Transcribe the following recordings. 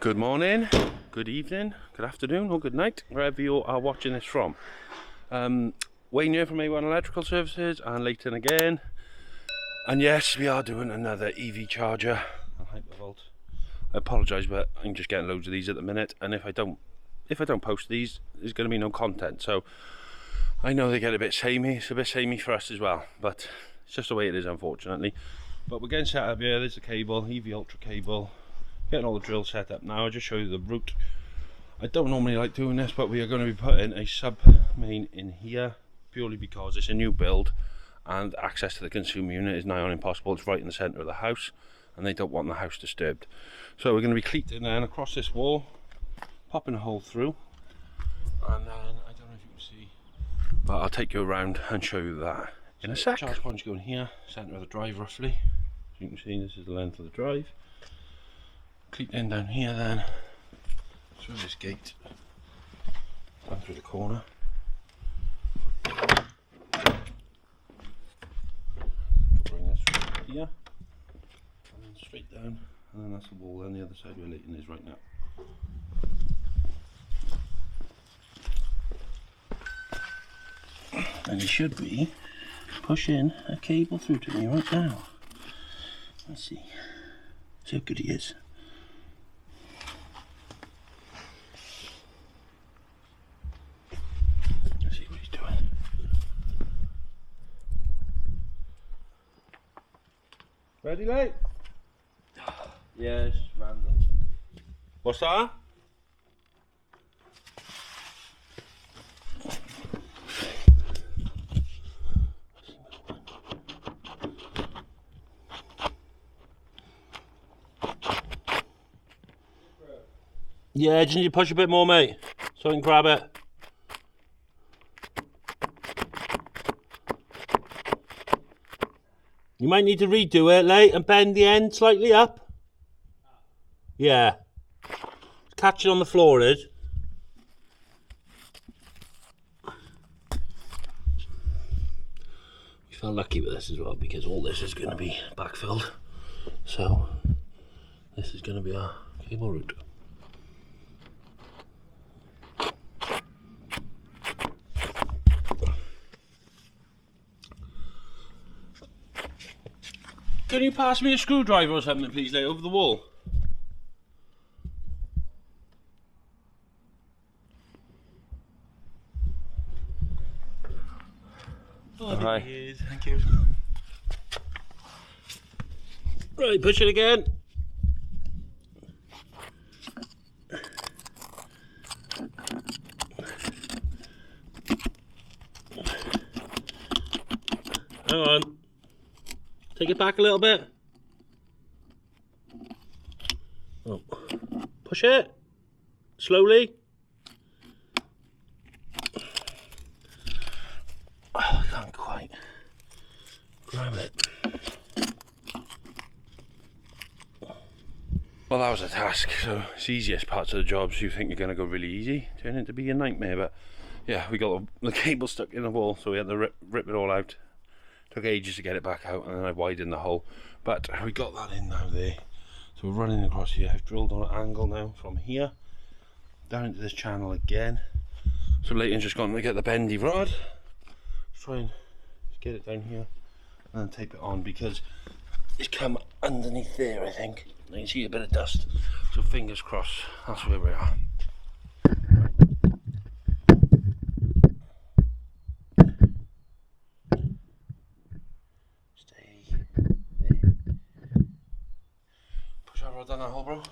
Good morning, good evening, good afternoon or good night, wherever you are watching this from. Wayne here from A1 Electrical Services and Leighton again. And yes, we are doing another EV charger. I apologise, but I'm just getting loads of these at the minute, and if I don't post these, there's going to be no content. So I know they get a bit samey. It's a bit samey for us as well, but it's just the way it is, unfortunately. But we're getting set up here. There's the cable, EV Ultra cable. Getting all the drills set up now. I'll just show you the route. I don't normally like doing this, but we are going to be putting a sub main in here purely because it's a new build and access to the consumer unit is nigh on impossible. It's right in the centre of the house and they don't want the house disturbed. So we're going to be cleating then across this wall, popping a hole through, and then I don't know if you can see, but I'll take you around and show you that in a sec. Charge point's going here, centre of the drive roughly. As you can see, this is the length of the drive. Cleat in down here then, through this gate, down through the corner. Bring this through here, and then straight down, and then that's the wall on the other side where Leighton is right now. And you should be pushing a cable through to me right now. Let's see how good he is. Ready, mate? Yeah, it's just random. What's that? Yeah, just need to push a bit more, mate, so I can grab it. You might need to redo it, Leigh, and bend the end slightly up. Yeah. It's catching on the floor, it is. We felt lucky with this as well because all this is going to be backfilled. So, this is going to be our cable route. Can you pass me a screwdriver or something, please, Leigh, over the wall? Oh, right. Thank you. Right, push it again. Hang on. Take it back a little bit. Oh. Push it. Slowly. Oh, I can't quite grab it. Well, that was a task. So it's the easiest parts of the jobs you think you're going to go really easy turn into be a nightmare. But yeah, we got the cable stuck in the wall, so we had to rip it all out. Took ages to get it back out, and then I widened the hole, but we got that in now there. So we're running across here. I've drilled on an angle now from here down into this channel again. So Leighton's just gone to get the bendy rod. Let's try and get it down here and then tape it on because it's come underneath there, I think. You can see a bit of dust. So fingers crossed, that's where we are. Done that hole, bro.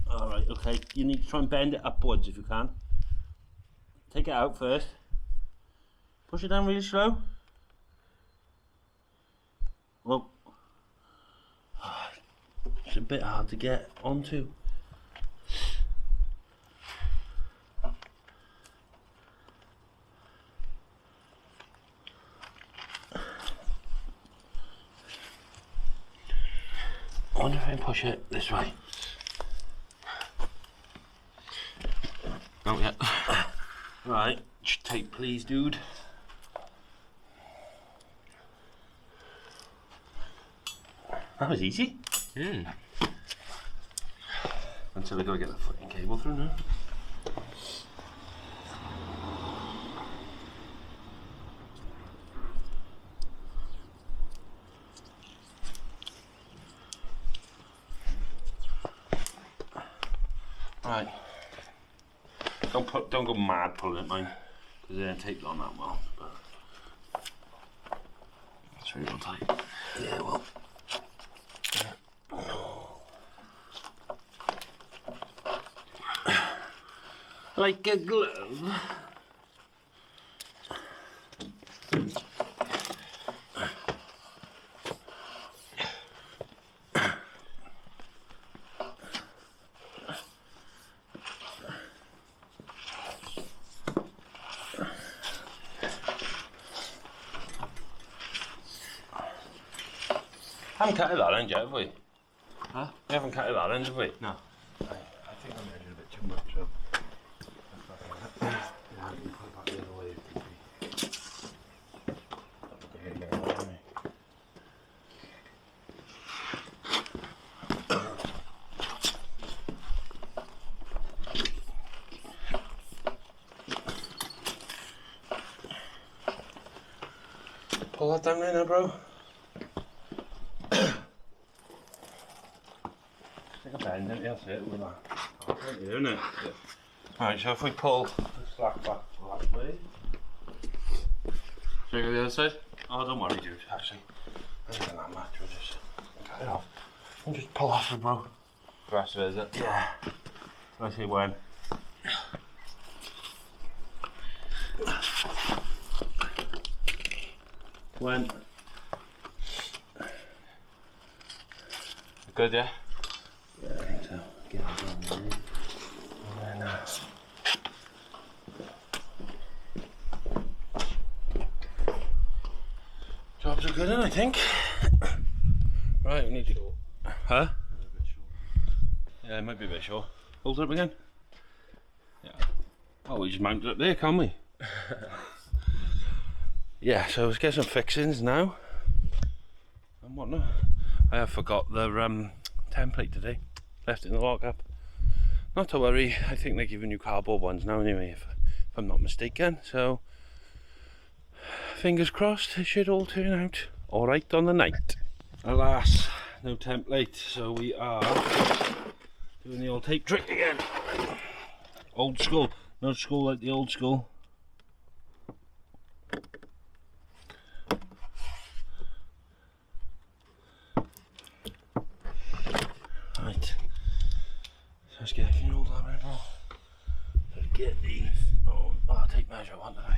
Alright, okay. You need to try and bend it upwards if you can. Take it out first. Push it down really slow. Well, it's a bit hard to get onto. I wonder if I can push it this way. Not yet. Right, tape please, dude. That was easy. Mm. Until I gotta get the fucking cable through now. Right. Don't go mad pulling it, mine, because it didn't take on that well. But it's really well tight. Yeah, well. Like a glove. I haven't cut it that end yet, have we? Huh? We haven't cut it that end, have we? No. I think I measured a bit too much, so. Yeah, I can put it back the other way if need be. Pull that down there now, bro. Take a bend, don't you? That's it, with that. Oh, isn't it? Yeah. Alright, so if we pull the slack back that way. Should we go the other side? Oh, don't worry, dude. Actually, I don't think that much. We'll just cut it off. And just pull off it, bro. The rest of it, is it? Yeah. Let's see when. When. Good, yeah? Yeah, I think so. Get it on there. And then, jobs are good, I think. Right, we need to go. Huh? Yeah, it might be a bit short. Hold it up again. Yeah. Oh, we just mounted it up there, can't we? Yeah, so let's get some fixings now. And whatnot. I have forgot the template today. Left it in the lockup. Not to worry, I think they're giving you cardboard ones now anyway, if I'm not mistaken. So, fingers crossed, it should all turn out alright on the night. Alas, no template, so we are doing the old tape trick again. Old school, not school like the old school. Right, so let's get a few old label. Let's get these. Oh, tape measure one today.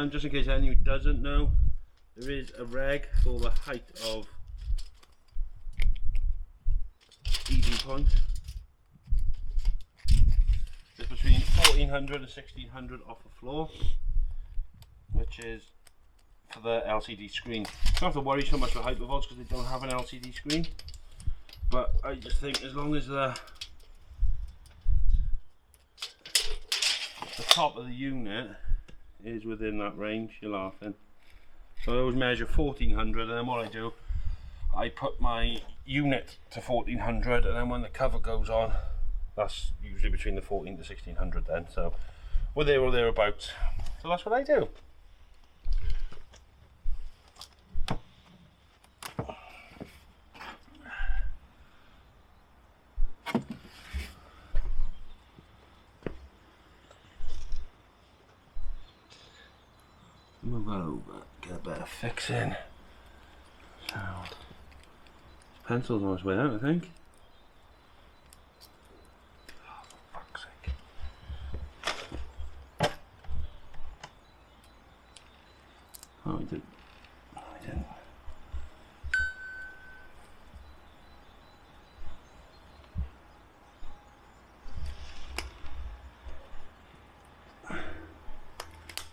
Just in case anyone doesn't know, there is a reg for the height of EV point. It's between 1400 and 1600 off the floor, which is for the LCD screen. You don't have to worry so much about hypervolts because they don't have an LCD screen, but I just think as long as the top of the unit is within that range, you're laughing. So I always measure 1400, and then what I do, I put my unit to 1400, and then when the cover goes on, that's usually between the 14 to 1600 then, so we're there or thereabouts. So that's what I do. Move that over, get a better fix in. So, this pencil's on its way out, I think. Oh, for fuck's sake. Oh, we did. Oh, we didn't. I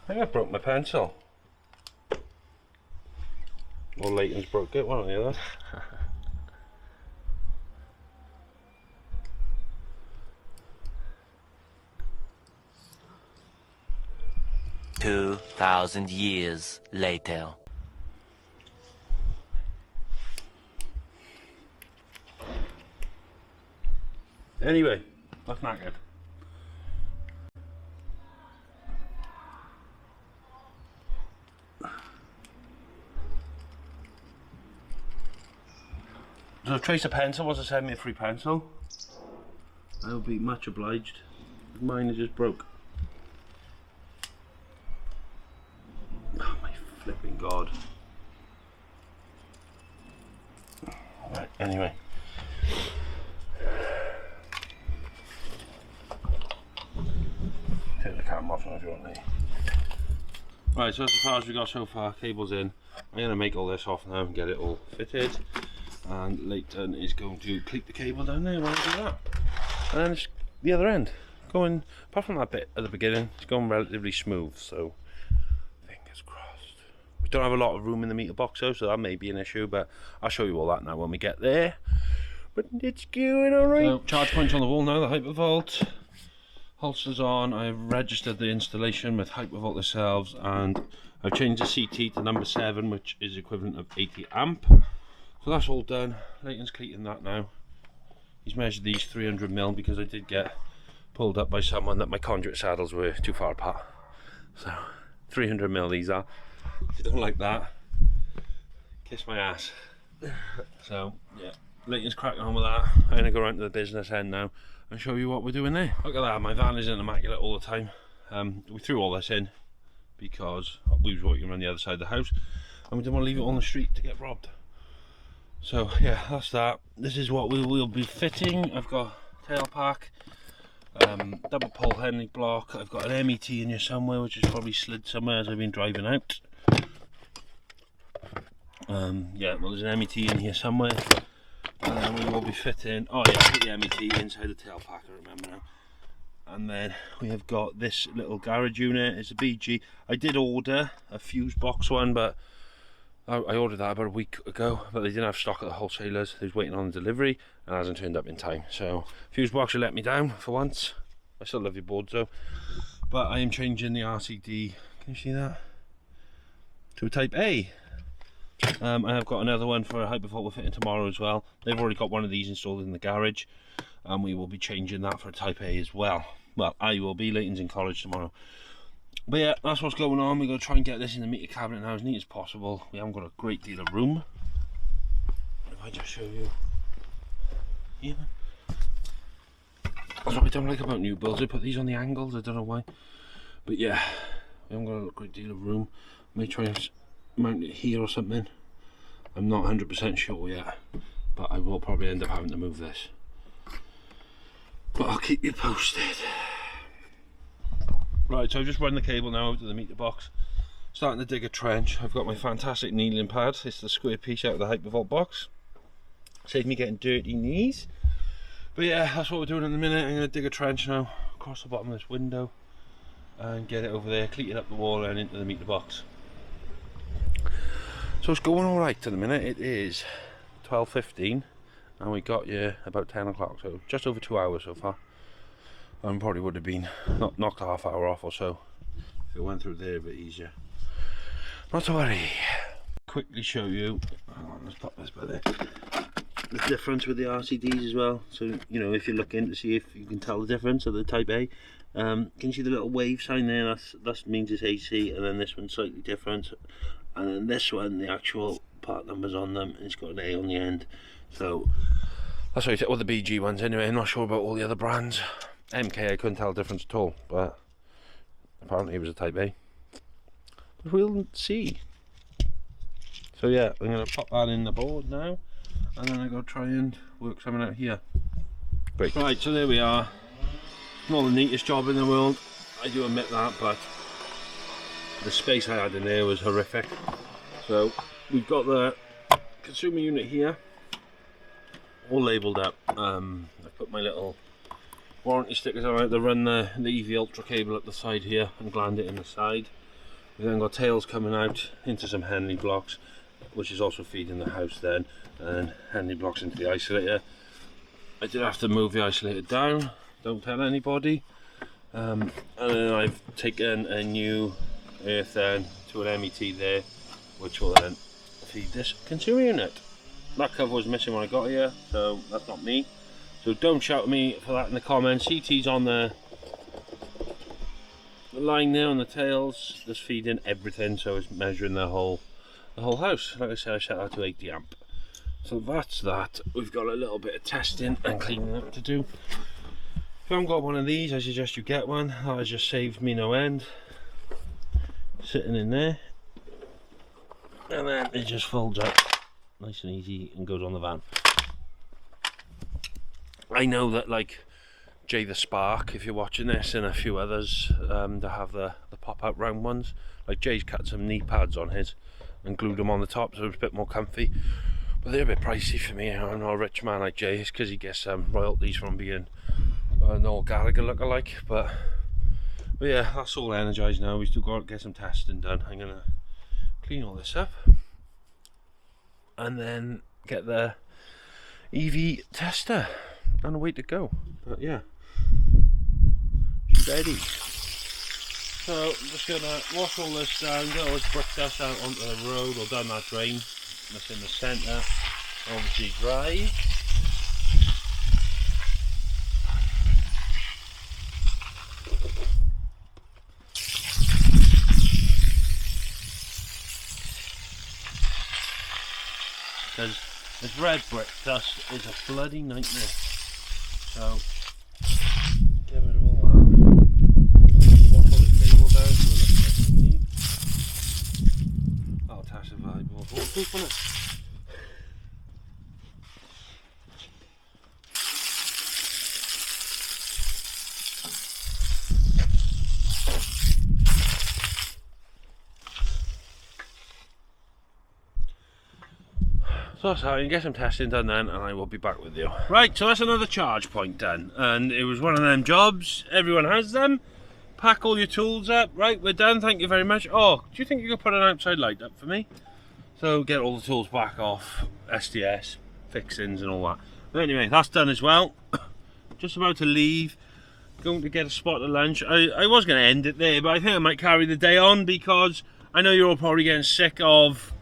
think I broke my pencil. Or Leighton's broke it, one or the other. 2,000 years later. Anyway, that's not good. So if Tracer Pencil wants to send me a free pencil, I'll be much obliged. Mine is just broke. Oh my flipping god. Right, anyway. Take the camera off now if you want me. Right, so as far as we got so far, cables in. I'm going to make all this off now and get it all fitted. And Leighton is going to clip the cable down there while I do that. And then it's the other end. Going, apart from that bit at the beginning, it's going relatively smooth, so fingers crossed. We don't have a lot of room in the meter box though, so that may be an issue, but I'll show you all that now when we get there. But it's going alright. So, charge points on the wall now, the Hypervolt. Holsters on. I've registered the installation with Hypervolt themselves, and I've changed the CT to number 7, which is equivalent of 80 amp. So that's all done. Leighton's cleaning that now. He's measured these 300mm because I did get pulled up by someone that my conduit saddles were too far apart. So 300mm these are. If you don't like that, kiss my ass. So yeah, Leighton's cracking on with that. I'm gonna go around to the business end now and show you what we're doing there. Look at that, my van isn't immaculate all the time. We threw all this in because we was walking around the other side of the house and we didn't want to leave it on the street to get robbed. So yeah, that's that. This is what we will be fitting. I've got tail pack, double pole Henley block. I've got an MET in here somewhere, which is probably slid somewhere as I've been driving out. Yeah, well, there's an MET in here somewhere. And we will be fitting, oh yeah, I put the MET inside the tail pack, I remember now. And then we have got this little garage unit. It's a BG. I did order a fuse box one, but I ordered that about a week ago, but they didn't have stock at the wholesalers. They was waiting on the delivery and hasn't turned up in time. So fuse box will let me down for once. I still love your boards though. But I am changing the RCD, can you see that? To a type A. I have got another one for a Hypervolt we're fitting tomorrow as well. They've already got one of these installed in the garage, and we will be changing that for a type A as well. Well, I will be. Leighton's in college tomorrow. But yeah, that's what's going on. We're going to try and get this in the meter cabinet now as neat as possible. We haven't got a great deal of room. If I just show you here. That's what I don't like about new builds. They put these on the angles, I don't know why. But yeah, we haven't got a great deal of room. I may try and mount it here or something. I'm not 100% sure yet, but I will probably end up having to move this. But I'll keep you posted. Right, so I've just run the cable now out to the meter box, starting to dig a trench. I've got my fantastic kneeling pad. It's the square piece out of the Hypervolt box. Saves me getting dirty knees. But yeah, that's what we're doing in a minute. I'm going to dig a trench now across the bottom of this window and get it over there, cleat it up the wall and into the meter box. So it's going alright at the minute. It is 12:15 and we got here about 10 o'clock, so just over 2 hours so far. Probably would have been knocked a half hour off or so if it went through there a bit easier. Not to worry. Quickly show you, hang on, let's pop this by there, the difference with the RCDs as well. So you know, if you're looking to see if you can tell the difference of the type A, can you see the little wave sign there? That means it's AC, and then this one's slightly different, and then this one, the actual part numbers on them, it's got an A on the end. So that's how you take all the BG ones anyway. I'm not sure about all the other brands. MK I couldn't tell the difference at all, but apparently it was a type A. But we'll see. So yeah, I'm going to pop that in the board now, and then I got to try and work something out here. Great. Right, so there we are. Not the neatest job in the world, I do admit that, but the space I had in there was horrific. So we've got the consumer unit here, all labelled up. I put my little warranty stickers on it to run the EV Ultra cable up the side here and gland it in the side. We've then got tails coming out into some Henley blocks, which is also feeding the house then, and Henley blocks into the isolator. I did have to move the isolator down, don't tell anybody. And then I've taken a new earth to an MET there, which will then feed this consumer unit. That cover was missing when I got here, so that's not me. So don't shout at me for that in the comments. CT's on the line there on the tails, just feeding everything, so it's measuring the whole house. Like I said, I set that to 80 amp. So that's that. We've got a little bit of testing and cleaning up to do. If you haven't got one of these, I suggest you get one. That has just saved me no end. Sitting in there, and then it just folds up nice and easy and goes on the van. I know that like Jay the Spark, if you're watching this, and a few others that have the pop-out round ones, like Jay's cut some knee pads on his and glued them on the top so it's a bit more comfy, but they're a bit pricey for me. I'm not a rich man like Jay, it's because he gets royalties from being an old Gallagher lookalike. But yeah, that's all energised now. We still got to get some testing done. I'm gonna clean all this up and then get the EV tester and away to go. But yeah, she's ready. So I'm just gonna wash all this down, get all this brick dust out onto the road or down that drain that's in the centre, obviously dry. Because this red brick dust is a bloody nightmare. So give it all out. Wash all the cable down so it looks nice and neat. That'll touch the vibe more waterproof on it. So that's how you can get some testing done then, and I will be back with you. Right, so that's another charge point done, and it was one of them jobs, everyone has them. Pack all your tools up. Right, we're done, thank you very much. Oh, do you think you could put an outside light up for me? So get all the tools back off, SDS, fixings and all that. But anyway, that's done as well. Just about to leave, going to get a spot of lunch. I was going to end it there, but I think I might carry the day on because I know you're all probably getting sick of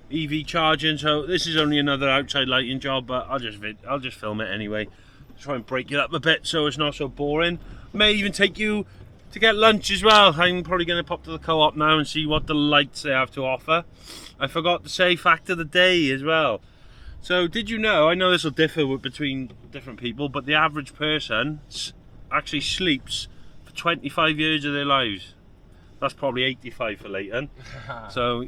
EV charging, so this is only another outside lighting job, but I'll just film it anyway. Try and break it up a bit so it's not so boring. May even take you to get lunch as well. I'm probably going to pop to the co-op now and see what the lights they have to offer. I forgot to say fact of the day as well. So did you know, I know this will differ between different people, but the average person actually sleeps for 25 years of their lives. That's probably 85 for Leighton. So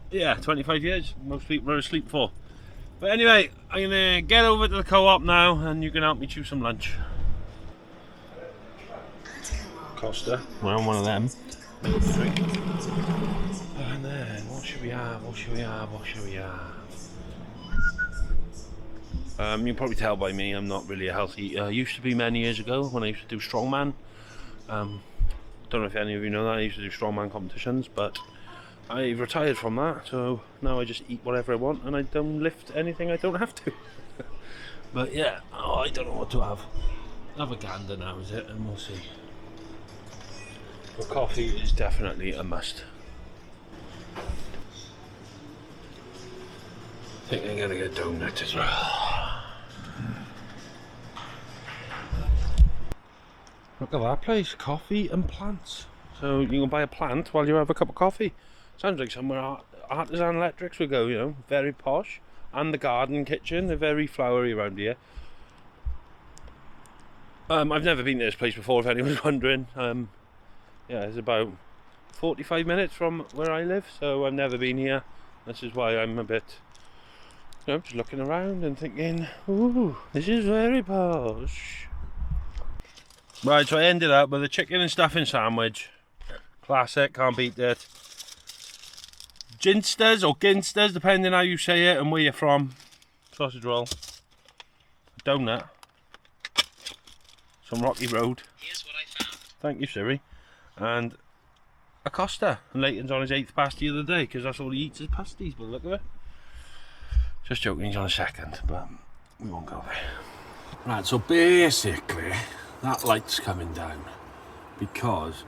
yeah, 25 years, most people are asleep for. But anyway, I'm going to get over to the co-op now and you can help me choose some lunch. Costa, well, one of them. And then, what should we have, what should we have, what should we have? You can probably tell by me I'm not really a healthy eater. I used to be many years ago when I used to do strongman. Don't know if any of you know that, I used to do strongman competitions, but I've retired from that, so now I just eat whatever I want and I don't lift anything I don't have to. But yeah, I don't know what to have. Have a gander now, is it? And we'll see. But coffee is definitely a must. I think I'm gonna get a donut as well. Look at that place, coffee and plants. So you can buy a plant while you have a cup of coffee. Sounds like somewhere Artisan Electrics would go, you know, very posh. And the garden kitchen, they're very flowery around here. I've never been to this place before, if anyone's wondering. Yeah, it's about 45 minutes from where I live, so I've never been here. This is why I'm a bit, you know, just looking around and thinking, ooh, this is very posh. Right, so I ended up with a chicken and stuffing sandwich. Classic, can't beat it. Ginsters or ginsters, depending how you say it and where you're from. Sausage roll. Donut. Some Rocky Road. Here's what I found. Thank you, Siri. And a Costa. And Leighton's on his 8th pasty of the day because that's all he eats is pasties, but look at it. Just joking, he's on a second, but we won't go there. Right, so basically that light's coming down because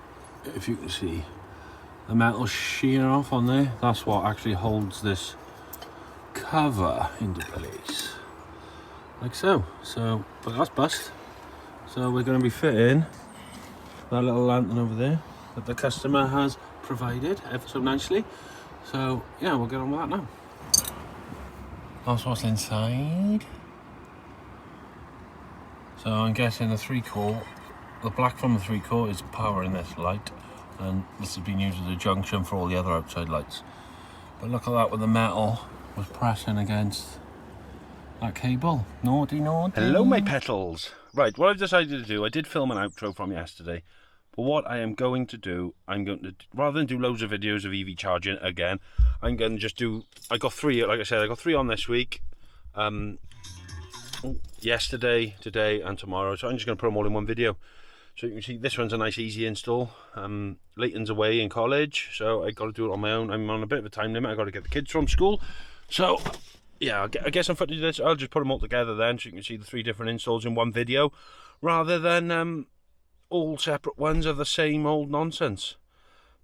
if you can see, the metal shear off on there. That's what actually holds this cover into place, like so. But that's bust. So we're going to be fitting that little lantern over there that the customer has provided ever so nicely. So yeah, we'll get on with that now. That's what's inside. So I'm guessing the 3/4, the black from the 3/4 is powering this light, and this has been used as a junction for all the other outside lights. But look at that, with the metal was pressing against that cable. Naughty, naughty. Hello, my petals. Right, what I've decided to do, I did film an outro from yesterday, but what I am going to do, I'm going to, rather than do loads of videos of EV charging again, I'm going to just do, I got 3, like I said, I got 3 on this week. Yesterday, today and tomorrow, so I'm just going to put them all in one video. So you can see this one's a nice easy install. Leighton's away in college, so I got to do it on my own. I'm on a bit of a time limit, I got to get the kids from school. So yeah, I guess I'm footing this. I'll just put them all together then, so you can see the 3 different installs in one video, rather than all separate ones of the same old nonsense.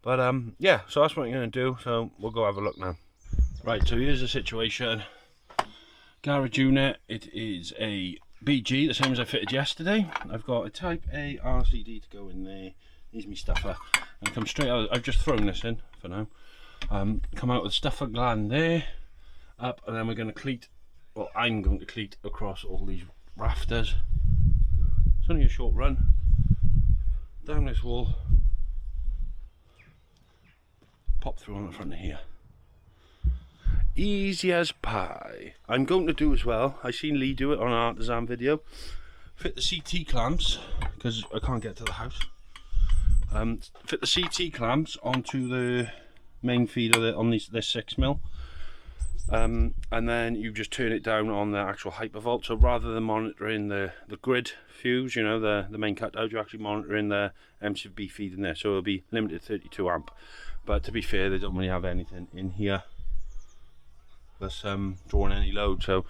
But yeah, so that's what I'm going to do, so we'll go have a look now. Right, so here's the situation. Garage unit, it is a BG, the same as I fitted yesterday. I've got a Type A RCD to go in there. Here's my stuffer. And come straight out, I've just thrown this in for now. Come out with stuffer gland there, up, and then we're going to cleat, well, I'm going to cleat across all these rafters. It's only a short run. Down this wall. Pop through on the front of here. Easy as pie. I'm going to do as well, I seen Lee do it on an Artisan video, fit the CT clamps, because I can't get to the house. Fit the CT clamps onto the main feeder on this 6mm, and then you just turn it down on the actual hypervolt. So rather than monitoring the grid fuse, you know, the main cutout, you're actually monitoring the MCB feed in there. So it'll be limited 32 amp, but to be fair, they don't really have anything in here that's drawing any load, so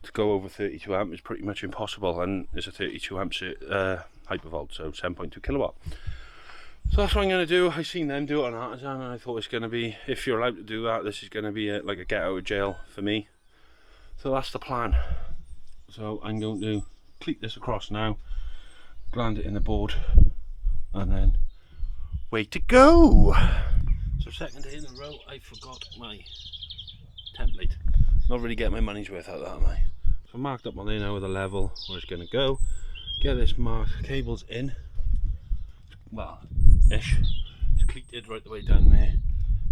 to go over 32 amp is pretty much impossible, and it's a 32 amp hypervolt, so 7.2 kilowatt. So that's what I'm going to do. I seen them do it on Artisan, and I thought it's going to be, if you're allowed to do that, this is going to be like a get out of jail for me. So that's the plan. So I'm going to cleat this across now, gland it in the board, and then way to go. So second day in a row I forgot my template. Not really getting my money's worth out of that, am I? So I'm marked up on there now with a level where it's going to go. Get this marked cables in, well, ish. It's cleated right the way down there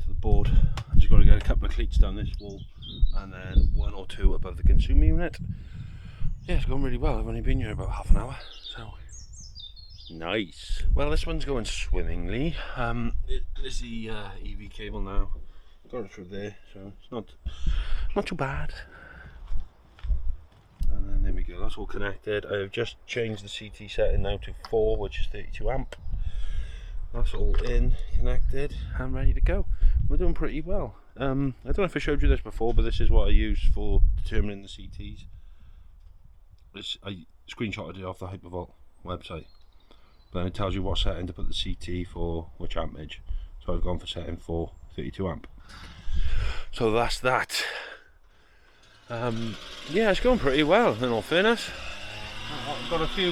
to the board. I just got to get a couple of cleats down this wall, and then 1 or 2 above the consumer unit. Yeah, it's going really well. I've only been here about half an hour, so nice. Well, this one's going swimmingly. There's the EV cable now. Got it through there, so it's not too bad. And then there we go, that's all connected. I've just changed the CT setting now to 4, which is 32 amp. That's all in, connected, and ready to go. We're doing pretty well. I don't know if I showed you this before, but this is what I use for determining the CTs. I screenshotted it off the Hypervolt website, but then it tells you what setting to put the CT for which ampage. So I've gone for setting 4, 32 amp. So that's that. Yeah, it's going pretty well in all fairness. I've got a few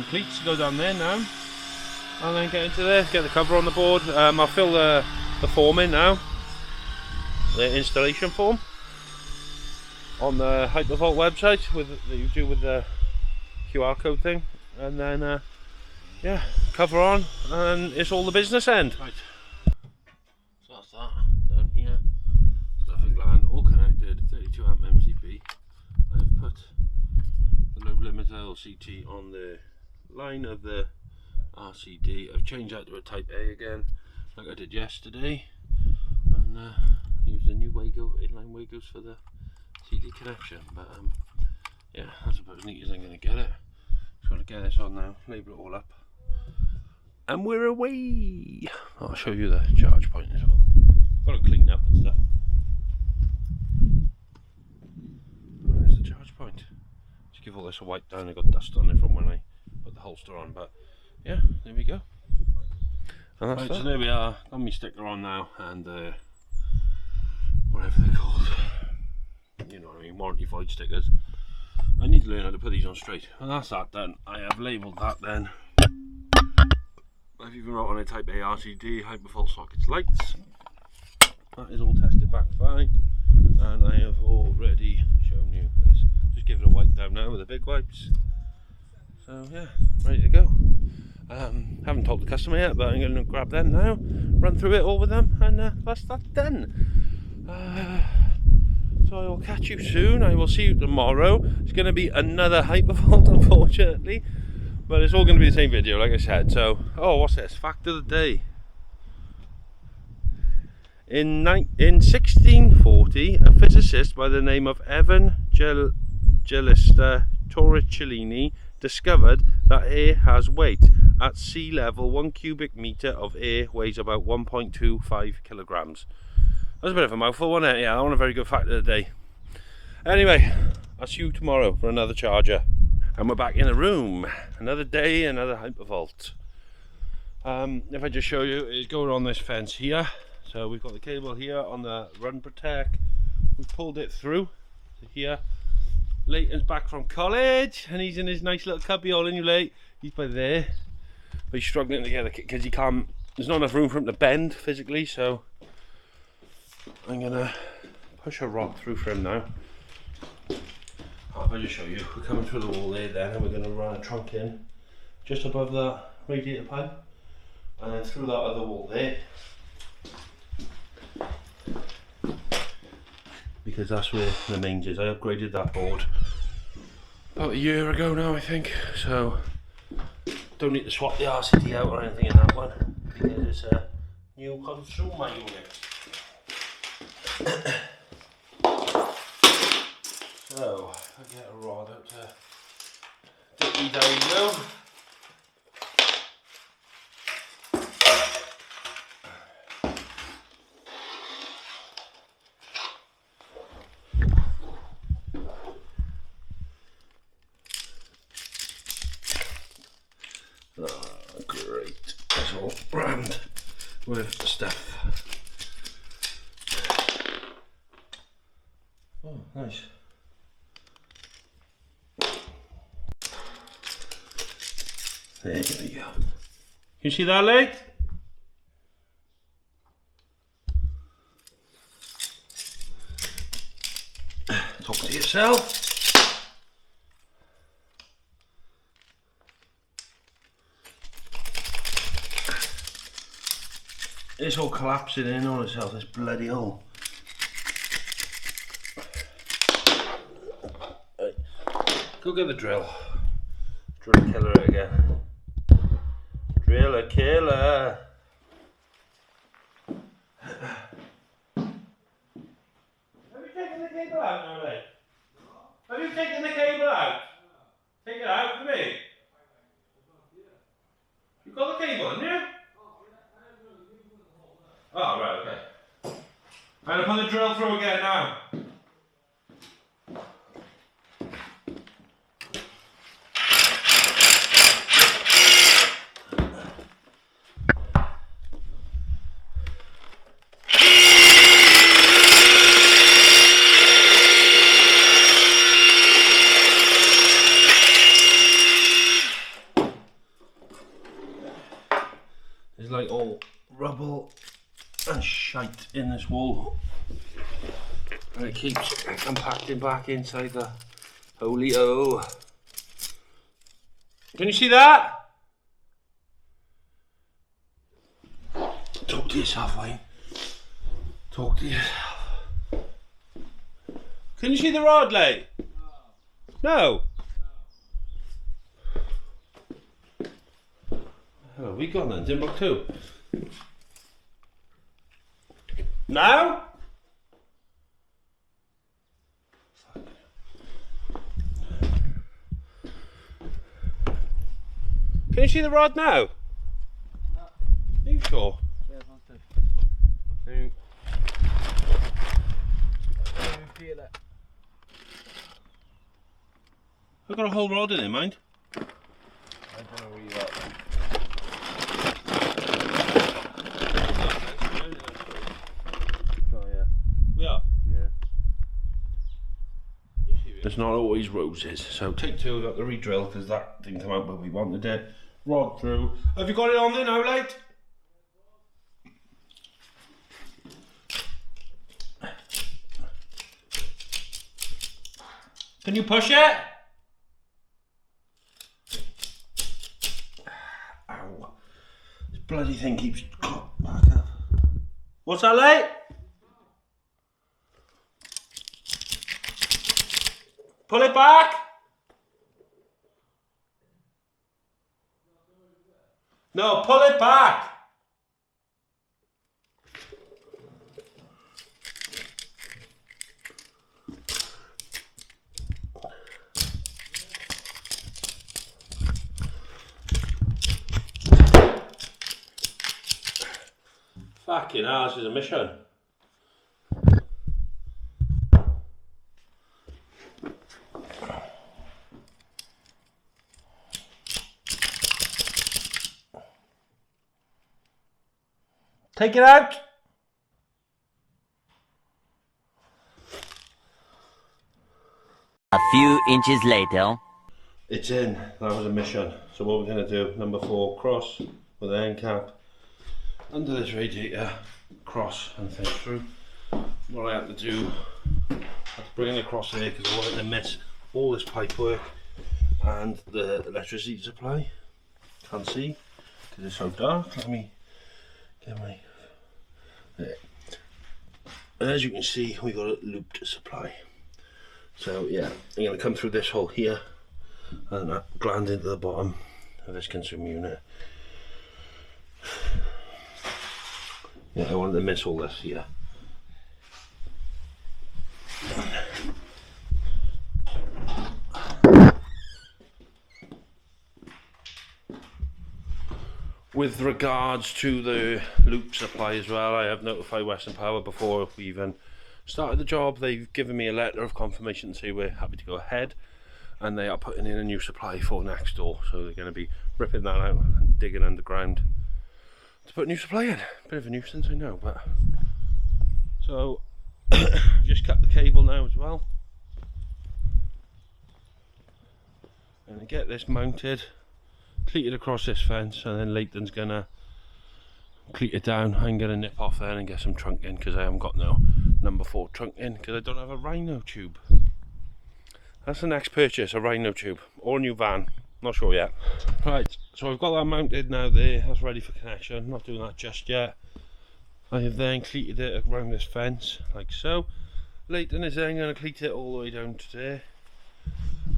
cleats to go down there now, and then get into there, get the cover on the board. I'll fill the form in now, the installation form on the Hypervolt website that you do with the QR code thing, and then yeah, cover on, and it's all the business end. Right. So that's that down here. Stuffing gland all connected, 32 amp MCB. I've put the load limiter LCT on the line of the RCD. I've changed that to a Type A again, like I did yesterday, and use the new Wago inline Wagos for the CD connection. But yeah, that's about as neat as I'm going to get it. Just got to get this on now, label it all up, and we're away. I'll show you the charge point as well. Got to clean up and stuff. There's the charge point. Just give all this a wipe down. I got dust on it from when I put the holster on, but yeah, there we go. And that's Right, that. so there we are. Got my sticker on now, and whatever they're called. You know what I mean, warranty void stickers. I need to learn how to put these on straight. And that's that done. I have labelled that then. I've even wrote on a type A RCD, hyperfault sockets lights. That is all tested back fine. And I have already shown you this. Just give it a wipe down now with the big wipes. So yeah, ready to go. Haven't told the customer yet, but I'm going to grab them now, run through it all with them, and that's that done. So I will catch you soon. I will see you tomorrow. It's going to be another hyperfault, unfortunately, but it's all going to be the same video, like I said. So, oh, what's this? Fact of the day. In 1640, a physicist by the name of Evan Gelista Torricelli discovered that air has weight. At sea level, 1 cubic meter of air weighs about 1.25 kilograms. That's a bit of a mouthful, wasn't it? Yeah, that wasn't a very good fact of the day. Anyway, I'll see you tomorrow for another charger. And we're back in the room. Another day, another hyperfault. If I just show you, it's going on this fence here. So we've got the cable here on the run protect. We've pulled it through to here. Leighton's back from college and he's in his nice little cubby all in you late. He's by there. But he's struggling to get the because he can't, there's not enough room for him to bend physically, so I'm gonna push a rod through for him now. If I just show you, we're coming through the wall there then, and we're gonna run a trunk in just above that radiator pipe and then through that other wall there. Because that's where the mains is. I upgraded that board about a year ago now, I think, so don't need to swap the RCD out or anything in that one because it's a new consumer unit. So I get a rod out to dippy down. Oh, great. It's all rammed with stuff. Oh, nice. There we go. You see that leg? Talk to yourself. It's all collapsing in on itself, this bloody hole. Right. Go get the drill. Drill killer it again. Driller killer. Have you taken the cable out now, mate? Have you taken the cable out? Take it out for me. You got the cable, haven't you? Oh, right, okay. I'm going to put the drill through again now. There's like all rubble and shite in this wall, and it keeps compacting back inside the holy O. Can you see that? Talk to yourself, Wayne. Talk to yourself. Can you see the rod, Lay? No. Oh, we gone then, Timbuktu. Now? Can you see the rod now? No. Are you sure? Yeah, it's not good. Feel it. I've got a whole rod in it, mind. I don't know where you are. it's not always roses. So take two, got the re-drill because that didn't come out but we wanted it. Rod through. Have you got it on there now, late? Can you push it? Ow. This bloody thing keeps back up. What's that, late? Pull it back. No, pull it back. Fucking hell, this is a mission. Take it out. A few inches later. It's in. That was a mission. So what we're going to do, number 4, cross with an end cap under this radiator, cross and things through. What I had to do, I had to bring it across there because I wanted to miss all this pipe work and the electricity supply. Can't see because it's so dark. Let me get my there. And as you can see, we got a looped supply. So yeah, I'm going to come through this hole here and gland into the bottom of this consumer unit. Yeah, I wanted to miss all this here. With regards to the loop supply as well, I have notified Western Power before we even started the job. They've given me a letter of confirmation to say we're happy to go ahead, and they are putting in a new supply for next door, so they're going to be ripping that out and digging underground to put a new supply in. Bit of a nuisance, I know, but so just cut the cable now as well, and to get this mounted, cleat it across this fence, and then Leighton's gonna cleat it down. I'm gonna nip off there and get some trunk in because I haven't got no number 4 trunk in because I don't have a rhino tube. That's the next purchase, a rhino tube or a new van, not sure yet. Right, so I've got that mounted now there, that's ready for connection. Not doing that just yet. I have then cleated it around this fence like so. Leighton is then going to cleat it all the way down to there,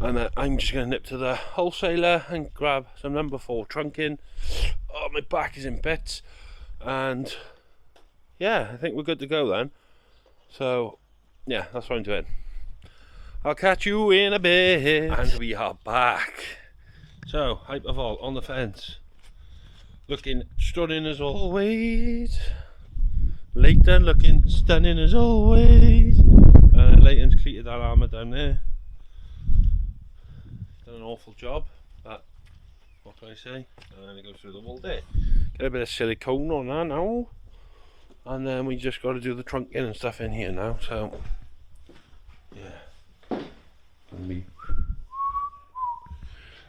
and I'm just going to nip to the wholesaler and grab some number 4 trunk in. Oh, my back is in bits, and yeah, I think we're good to go then. So yeah, that's what I'm doing. I'll catch you in a bit. And we are back. So, Hypervolt on the fence, looking stunning as always. Leighton looking stunning as always. And Leighton's cleated that armour down there. Done an awful job, but what can I say? And then it goes through the wall there. Get a bit of silicone on that now. And then we just got to do the trunk in and stuff in here now. So, yeah.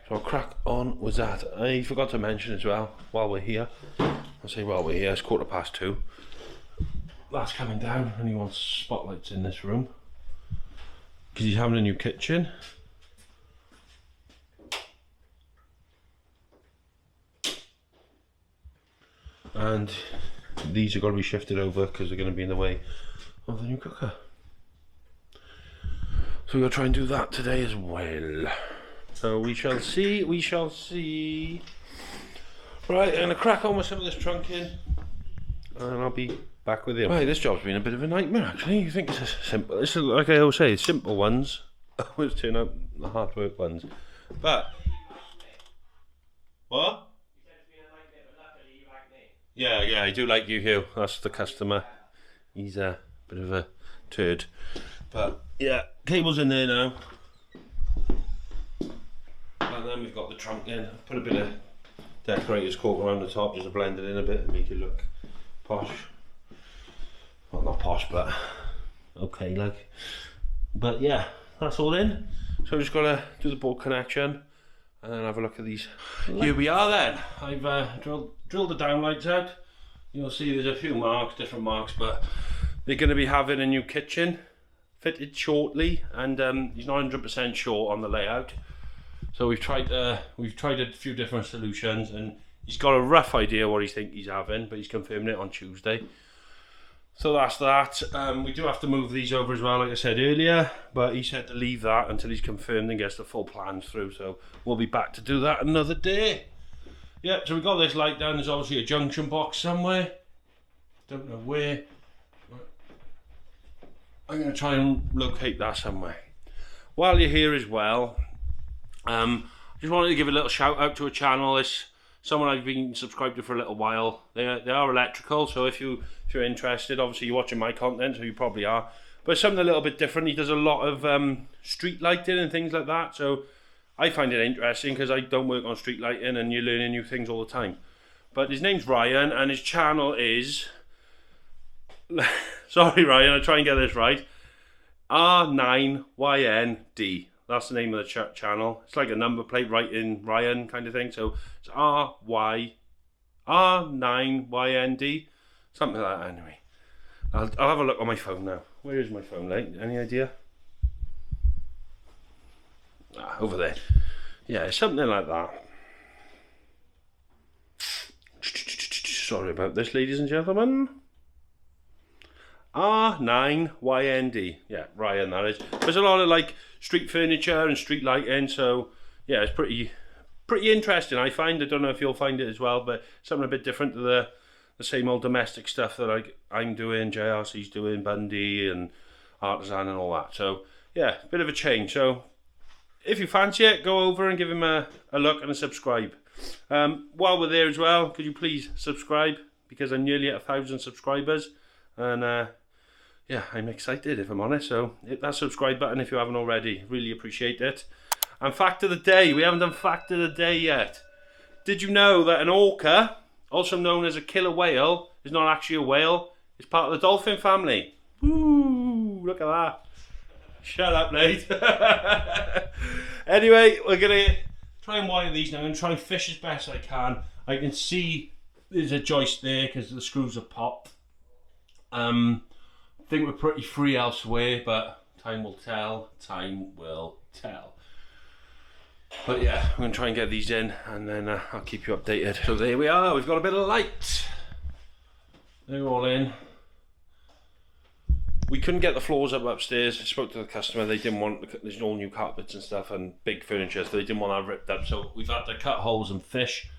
So I'll crack on with that. I forgot to mention as well, while we're here, I'll say while we're here, it's 2:15. That's coming down and he wants spotlights in this room because he's having a new kitchen. And these are going to be shifted over because they're going to be in the way of the new cooker. So we're going to try and do that today as well. So we shall see, we shall see. Right, I'm going to crack on with some of this trunking and I'll be back with you. Right, this job's been a bit of a nightmare actually. You think it's simple, it's like I always say, simple ones always turn out the hard work ones. But, what? Yeah, I do like you, Hugh. That's the customer. He's a bit of a turd. But yeah, cable's in there now. And then we've got the trunk in. Put a bit of decorator's cork around the top just to blend it in a bit and make it look posh. Well, not posh, but okay, like. But yeah, that's all in. So I've just got to do the board connection and then have a look at these. Here we are then. I've drilled the downlights out. You'll see there's a few marks, different marks, but they're going to be having a new kitchen fitted shortly, and he's not 100% sure on the layout. So we've tried a few different solutions, and he's got a rough idea what he thinks he's having, but he's confirming it on Tuesday. So that's that. We do have to move these over as well, like I said earlier, but he said to leave that until he's confirmed and gets the full plans through, so we'll be back to do that another day. Yeah, so we've got this light down. There's obviously a junction box somewhere, don't know where. I'm going to try and locate that somewhere. While you're here as well, just wanted to give a little shout out to a channel. It's someone I've been subscribed to for a little while. They are electrical, so if you're interested, obviously you're watching my content, so you probably are. But it's something a little bit different. He does a lot of street lighting and things like that, so I find it interesting because I don't work on street lighting, and you're learning new things all the time. But his name's Ryan, and his channel is sorry Ryan, I'll try and get this right. R9YND. That's the name of the channel. It's like a number plate right in Ryan kind of thing. So it's R9YND. Something like that anyway. I'll have a look on my phone now. Where is my phone, like? Any idea? Over there. Yeah, it's something like that. Sorry about this, ladies and gentlemen. R9YND. Yeah, Ryan, that is. There's a lot of like street furniture and street lighting, so yeah, it's pretty interesting, I find. I don't know if you'll find it as well, but something a bit different to the same old domestic stuff that I'm doing, JRC's doing, Bundy and Artisan and all that. So yeah, a bit of a change. So if you fancy it, go over and give him a look and a subscribe. While we're there as well, could you please subscribe, because I'm nearly at 1,000 subscribers, and yeah, I'm excited if I'm honest. So hit that subscribe button if you haven't already. Really appreciate it. And fact of the day, we haven't done fact of the day yet. Did you know that an orca, also known as a killer whale, is not actually a whale? It's part of the dolphin family. Woo! Look at that. Shut up, Nate. Anyway, we're gonna try and wire these now. I'm gonna try and fish as best I can. I can see there's a joist there because the screws are popped. I think we're pretty free elsewhere, but time will tell. Time will tell. But yeah, I'm going to try and get these in, and then I'll keep you updated. So there we are, we've got a bit of light. They're all in. We couldn't get the floors up upstairs. I spoke to the customer, they didn't want, there's all new carpets and stuff and big furniture, so they didn't want that ripped up. So we've had to cut holes and fish.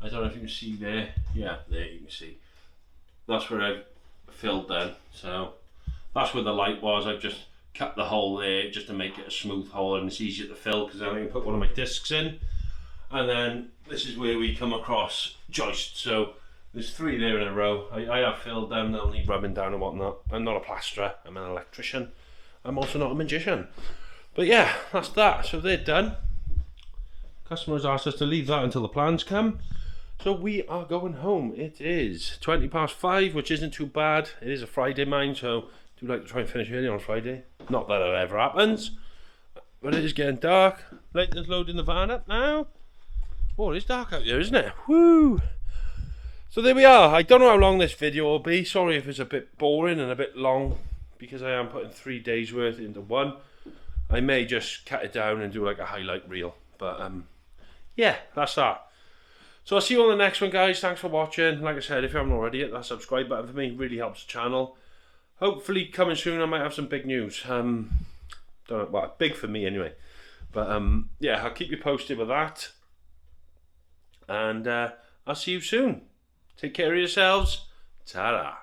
I don't know if you can see there. Yeah, there you can see. That's where I've filled then. So that's where the light was. I've just cut the hole there just to make it a smooth hole, and it's easier to fill because then I can put one of my discs in. And then this is where we come across joists. So there's 3 there in a row. I have filled them, they'll need rubbing down and whatnot. I'm not a plasterer, I'm an electrician. I'm also not a magician. But yeah, that's that. So they're done. Customers asked us to leave that until the plans come. So we are going home. It is 5:20, which isn't too bad. It is a Friday, mind, so do like to try and finish early on Friday. Not that it ever happens, but it is getting dark. Leighton's loading the van up now. Oh, it's dark out here, isn't it? Woo! So there we are. I don't know how long this video will be. Sorry if it's a bit boring and a bit long, because I am putting 3 days worth into one. I may just cut it down and do like a highlight reel, but yeah, that's that. So I'll see you on the next one, guys. Thanks for watching. Like I said, if you haven't already, hit that subscribe button for me. It really helps the channel. Hopefully coming soon I might have some big news. Don't know, well, big for me anyway. But yeah, I'll keep you posted with that. And I'll see you soon. Take care of yourselves. Ta-da.